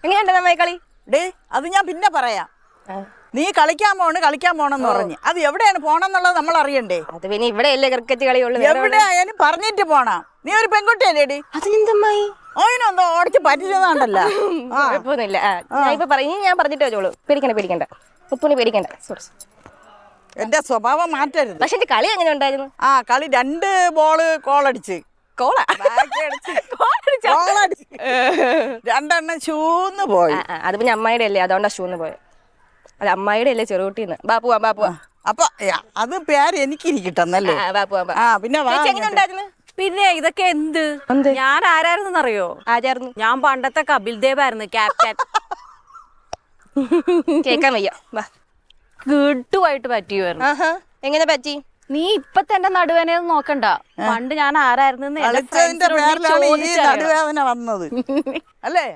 എങ്ങനെയുണ്ട് നമ്മെ കളി? ഡേ അത് ഞാൻ പിന്നെ പറയാം. നീ കളിക്കാൻ പോണെന്ന് പറഞ്ഞു. അത് എവിടെയാണ് പോണെന്നുള്ളത് നമ്മൾ അറിയണ്ടേ? അത് പിന്നെ ഇവിടെയല്ലേ ക്രിക്കറ്റ് കളിയുള്ളൂ. എവിടെ ആയാലും പറഞ്ഞിട്ട് പോണം. നീ ഒരു പെൺകുട്ടിയല്ലേടി? അതിനെന്തമ്മായി? അതിനെന്തോ ഓടിച്ച് പറ്റിച്ചതാണ്ടല്ലോ. കുഴപ്പമൊന്നുമില്ല. ഞാൻ ഇപ്പൊ പറഞ്ഞു, ഞാൻ പറഞ്ഞിട്ട് വെച്ചോളൂ. പേടിക്കണ്ട ഉപ്പുണി പേടിക്കണ്ട. എന്റെ സ്വഭാവം മാറ്റരുത്. പക്ഷെ എന്റെ കളി എങ്ങനെ ഉണ്ടായിരുന്നു? കളി 2 ബോള് കോളടിച്ച് രണ്ടെണ്ണം ഷൂന്ന് പോയി. അത് പിന്നെ അമ്മായിയുടെ അല്ലേ, അതുകൊണ്ടാ ഷൂന്ന് പോയത്. അത് അമ്മായിയുടെ അല്ലേ, ചെറുകുട്ടീന്ന്. ബാപ്പുവാ. അപ്പൊ അത് പേര് എനിക്കിരിക്കട്ടെന്നല്ലേ. പിന്നെ എങ്ങനെ ഉണ്ടായിരുന്നു? പിന്നെ ഇതൊക്കെ എന്ത്? ഞാൻ ആരായിരുന്നറിയോ? ആരായിരുന്നു? ഞാൻ പണ്ടത്തെ കപിൽ ദേവ് ആയിരുന്നു, ക്യാപ്റ്റൻ. കേക്കാൻ വയ്യ. ഗുഡുമായിട്ട് പറ്റിയുമായിരുന്നു. എങ്ങനെ പറ്റി? നീ ഇപ്പൊ തന്നെ നടുവേന നോക്കണ്ട. പണ്ട് ഞാൻ ആരായിരുന്നു നടുവേദന വന്നത് അല്ലേ?